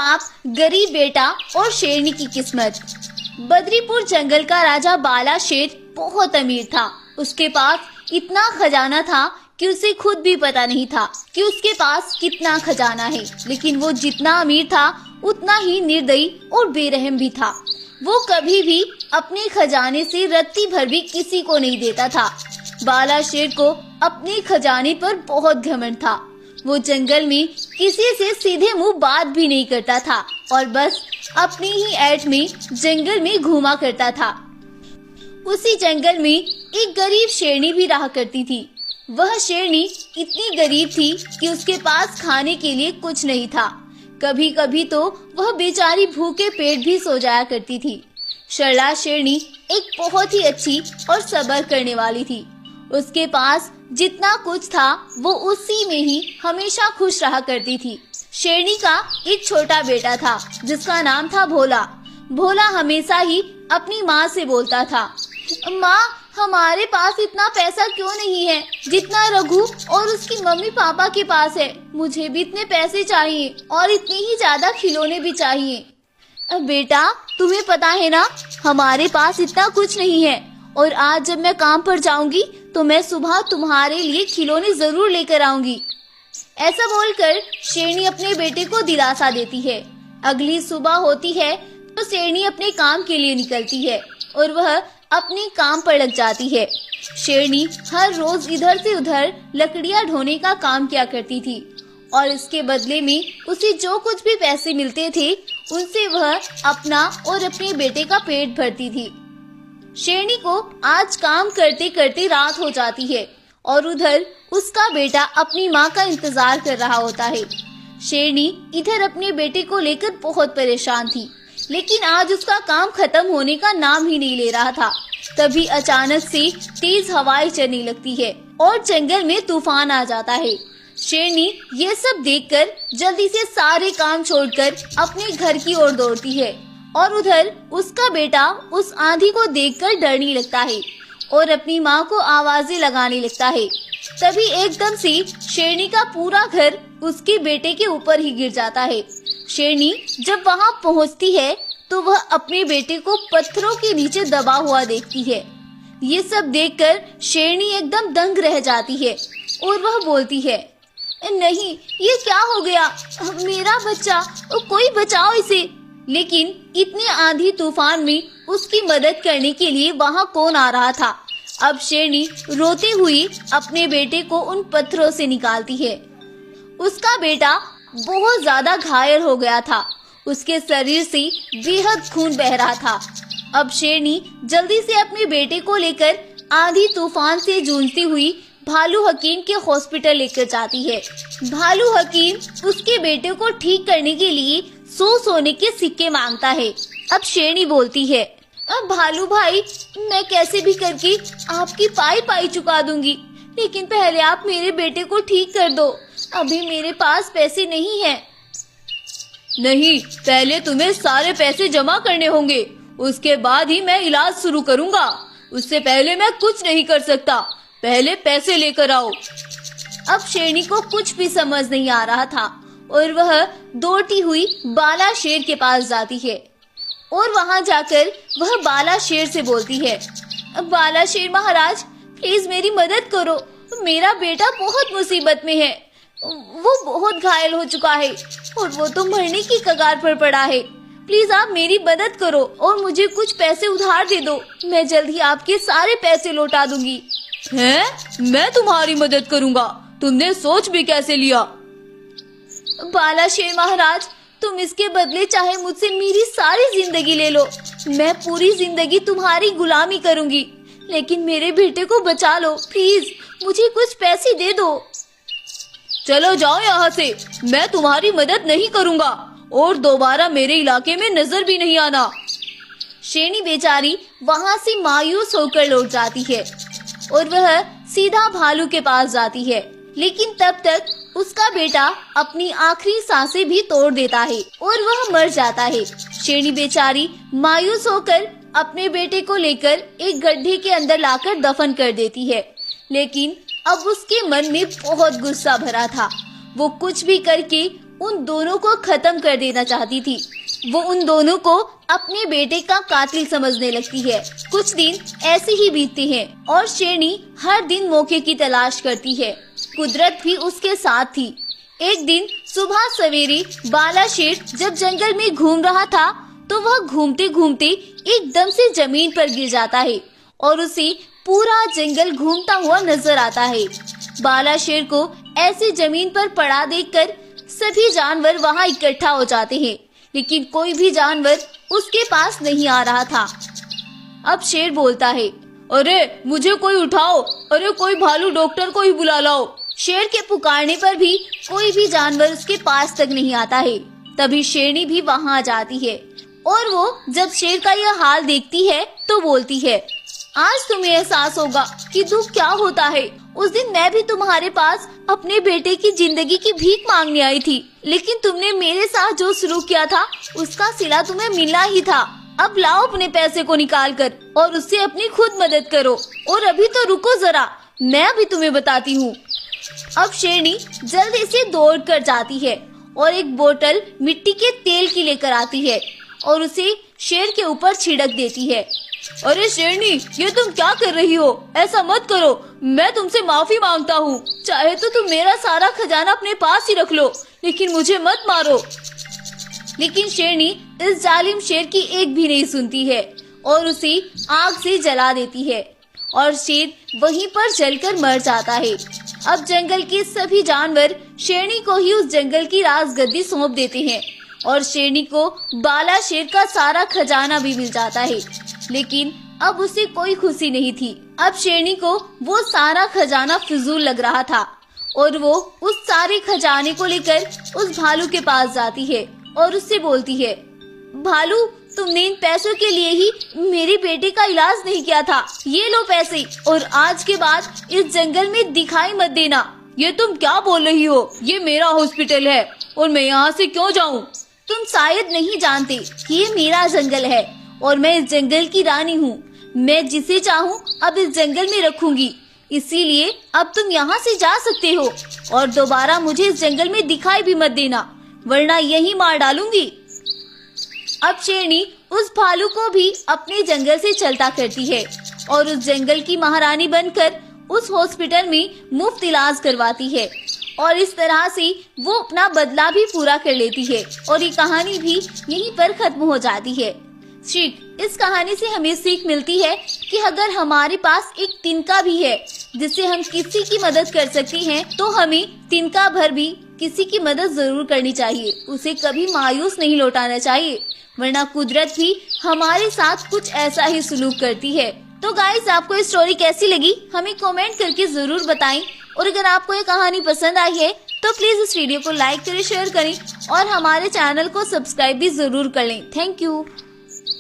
सांप, गरीब बेटा और शेरनी की किस्मत। बद्रीपुर जंगल का राजा बाला शेर बहुत अमीर था। उसके पास इतना खजाना था कि उसे खुद भी पता नहीं था कि उसके पास कितना खजाना है। लेकिन वो जितना अमीर था उतना ही निर्दयी और बेरहम भी था। वो कभी भी अपने खजाने से रत्ती भर भी किसी को नहीं देता था। बाला शेर को अपने खजाने पर बहुत घमंड था। वो जंगल में किसी से सीधे मुंह बात भी नहीं करता था और बस अपनी ही ऐठ में जंगल में घूमा करता था। उसी जंगल में एक गरीब शेरनी भी रहा करती थी। वह शेरनी इतनी गरीब थी कि उसके पास खाने के लिए कुछ नहीं था। कभी कभी तो वह बेचारी भूखे पेट भी सो जाया करती थी। सरला शेरनी एक बहुत ही अच्छी और सब्र करने वाली थी। उसके पास जितना कुछ था वो उसी में ही हमेशा खुश रहा करती थी। शेरनी का एक छोटा बेटा था जिसका नाम था भोला। भोला हमेशा ही अपनी माँ से बोलता था, माँ, हमारे पास इतना पैसा क्यों नहीं है जितना रघु और उसकी मम्मी पापा के पास है। मुझे भी इतने पैसे चाहिए और इतने ही ज्यादा खिलौने भी चाहिए। बेटा, तुम्हें पता है ना, हमारे पास इतना कुछ नहीं है और आज जब मैं काम पर जाऊंगी तो मैं सुबह तुम्हारे लिए खिलौने जरूर लेकर आऊंगी। ऐसा बोलकर शेरनी अपने बेटे को दिलासा देती है। अगली सुबह होती है तो शेरनी अपने काम के लिए निकलती है और वह अपने काम पर लग जाती है। शेरनी हर रोज इधर से उधर लकड़ियां ढोने का काम किया करती थी और इसके बदले में उसे जो कुछ भी पैसे मिलते थे उनसे वह अपना और अपने बेटे का पेट भरती थी। शेरनी को आज काम करते करते रात हो जाती है और उधर उसका बेटा अपनी माँ का इंतजार कर रहा होता है। शेरनी इधर अपने बेटे को लेकर बहुत परेशान थी, लेकिन आज उसका काम खत्म होने का नाम ही नहीं ले रहा था। तभी अचानक से तेज हवाएं चलने लगती है और जंगल में तूफान आ जाता है। शेरनी ये सब देखकर जल्दी से सारे काम छोड़कर अपने घर की ओर दौड़ती है और उधर उसका बेटा उस आंधी को देखकर डरने लगता है और अपनी माँ को आवाजें लगाने लगता है। तभी एकदम से शेरनी का पूरा घर उसके बेटे के ऊपर ही गिर जाता है। शेरनी जब वहाँ पहुँचती है तो वह अपने बेटे को पत्थरों के नीचे दबा हुआ देखती है। ये सब देखकर शेरनी एकदम दंग रह जाती है और वह बोलती है, नहीं, ये क्या हो गया? मेरा बच्चा, कोई बचाओ इसे। लेकिन इतने आंधी तूफान में उसकी मदद करने के लिए वहाँ कौन आ रहा था? अब शेरनी रोते हुई अपने बेटे को उन पत्थरों से निकालती है। उसका बेटा बहुत ज्यादा घायल हो गया था। उसके शरीर से बेहद खून बह रहा था। अब शेरनी जल्दी से अपने बेटे को लेकर आंधी तूफान से जूझती हुई भालू हकीम के हॉस्पिटल लेकर जाती है। भालू हकीम उसके बेटे को ठीक करने के लिए 100 सोने के सिक्के मांगता है। अब शेरनी बोलती है, अब भालू भाई, मैं कैसे भी करके आपकी पाई चुका दूंगी, लेकिन पहले आप मेरे बेटे को ठीक कर दो। अभी मेरे पास पैसे नहीं है। नहीं, पहले तुम्हें सारे पैसे जमा करने होंगे, उसके बाद ही मैं इलाज शुरू करूंगा। उससे पहले मैं कुछ नहीं कर सकता। पहले पैसे लेकर आओ। अब शेरनी को कुछ भी समझ नहीं आ रहा था और वह दौड़ती हुई बाला शेर के पास जाती है और वहां जाकर वह बाला शेर से बोलती है, बाला शेर महाराज, प्लीज मेरी मदद करो। मेरा बेटा बहुत मुसीबत में है। वो बहुत घायल हो चुका है और वो तो मरने की कगार पर पड़ा है। प्लीज आप मेरी मदद करो और मुझे कुछ पैसे उधार दे दो। मैं जल्द ही आपके सारे पैसे लौटा दूंगी। हैं? मैं तुम्हारी मदद करूंगा? तुमने सोच भी कैसे लिया? बाला शेर महाराज, तुम इसके बदले चाहे मुझसे मेरी सारी जिंदगी ले लो। मैं पूरी जिंदगी तुम्हारी गुलामी करूंगी, लेकिन मेरे बेटे को बचा लो। प्लीज मुझे कुछ पैसे दे दो। चलो जाओ यहाँ से, मैं तुम्हारी मदद नहीं करूंगा और दोबारा मेरे इलाके में नजर भी नहीं आना। शेरनी बेचारी वहाँ से मायूस होकर लौट जाती है और वह सीधा भालू के पास जाती है, लेकिन तब तक उसका बेटा अपनी आखिरी सांसें भी तोड़ देता है और वह मर जाता है। शेरनी बेचारी मायूस होकर अपने बेटे को लेकर एक गड्ढे के अंदर लाकर दफन कर देती है, लेकिन अब उसके मन में बहुत गुस्सा भरा था। वो कुछ भी करके उन दोनों को खत्म कर देना चाहती थी। वो उन दोनों को अपने बेटे का कातिल समझने लगती है। कुछ दिन ऐसे ही बीतते हैं और शेरनी हर दिन मौके की तलाश करती है। कुदरत भी उसके साथ थी। एक दिन सुबह सवेरे बाला शेर जब जंगल में घूम रहा था तो वह घूमते घूमते एकदम से जमीन पर गिर जाता है और उसे पूरा जंगल घूमता हुआ नजर आता है। बाला शेर को ऐसे जमीन पर पड़ा देखकर सभी जानवर वहां इकट्ठा हो जाते हैं, लेकिन कोई भी जानवर उसके पास नहीं आ रहा था। अब शेर बोलता है, अरे मुझे कोई उठाओ, अरे कोई भालू डॉक्टर को ही बुला लाओ। शेर के पुकारने पर भी कोई भी जानवर उसके पास तक नहीं आता है। तभी शेरनी भी वहां आ जाती है और वो जब शेर का यह हाल देखती है तो बोलती है, आज तुम्हें एहसास होगा कि दुख क्या होता है। उस दिन मैं भी तुम्हारे पास अपने बेटे की जिंदगी की भीख मांगने आई थी, लेकिन तुमने मेरे साथ जो सलूक किया था उसका सिला तुम्हें मिलना ही था। अब लाओ अपने पैसे को निकाल कर और उससे अपनी खुद मदद करो। और अभी तो रुको जरा, मैं अभी तुम्हें बताती हूँ। अब शेरनी जल्दी से दौड़ कर जाती है और एक बोतल मिट्टी के तेल की लेकर आती है और उसे शेर के ऊपर छिड़क देती है। अरे शेरनी, ये तुम क्या कर रही हो? ऐसा मत करो, मैं तुमसे माफी मांगता हूँ। चाहे तो तुम मेरा सारा खजाना अपने पास ही रख लो, लेकिन मुझे मत मारो। लेकिन शेरनी इस जालिम शेर की एक भी नहीं सुनती है और उसे आग से जला देती है और शेर वहीं पर जलकर मर जाता है। अब जंगल के सभी जानवर शेरनी को ही उस जंगल की राजगद्दी सौंप देते हैं और शेरनी को बाला शेर का सारा खजाना भी मिल जाता है। लेकिन अब उसे कोई खुशी नहीं थी। अब शेरनी को वो सारा खजाना फिजूल लग रहा था और वो उस सारे खजाने को लेकर उस भालू के पास जाती है और उससे बोलती है, भालू, तुमने इन पैसों के लिए ही मेरे बेटे का इलाज नहीं किया था। ये लो पैसे और आज के बाद इस जंगल में दिखाई मत देना। ये तुम क्या बोल रही हो? ये मेरा हॉस्पिटल है और मैं यहाँ से क्यों जाऊँ? तुम शायद नहीं जानते कि ये मेरा जंगल है और मैं इस जंगल की रानी हूँ। मैं जिसे चाहूँ अब इस जंगल में रखूंगी, इसीलिए अब तुम यहाँ से जा सकते हो और दोबारा मुझे इस जंगल में दिखाई भी मत देना, वरना यही मार डालूंगी। अब शेरनी उस भालू को भी अपने जंगल से चलता करती है और उस जंगल की महारानी बनकर उस हॉस्पिटल में मुफ्त इलाज करवाती है और इस तरह से वो अपना बदला भी पूरा कर लेती है और ये कहानी भी यहीं पर खत्म हो जाती है। सीख, इस कहानी से हमें सीख मिलती है कि अगर हमारे पास एक तिनका भी है जिससे हम किसी की मदद कर सकते हैं तो हमें तिनका भर भी किसी की मदद जरूर करनी चाहिए। उसे कभी मायूस नहीं लौटाना चाहिए, वरना कुदरत भी हमारे साथ कुछ ऐसा ही सलूक करती है। तो गाइस, आपको ये स्टोरी कैसी लगी हमें कमेंट करके जरूर बताएं और अगर आपको ये कहानी पसंद आई है तो प्लीज इस वीडियो को लाइक करें, शेयर करें और हमारे चैनल को सब्सक्राइब भी जरूर कर लें। Thank you.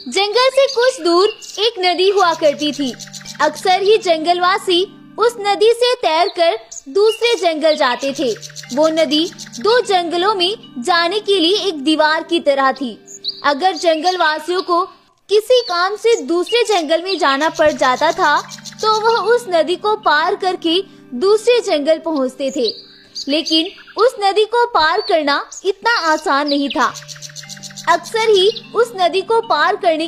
जंगल से कुछ दूर एक नदी हुआ करती थी। अक्सर ही जंगलवासी उस नदी से तैरकर दूसरे जंगल जाते थे। वो नदी दो जंगलों में जाने के लिए एक दीवार की तरह थी। अगर जंगलवासियों को किसी काम से दूसरे जंगल में जाना पड़ जाता था तो वह उस नदी को पार करके दूसरे जंगल पहुंचते थे। लेकिन उस नदी को पार करना इतना आसान नहीं था। अक्सर ही उस नदी को पार करने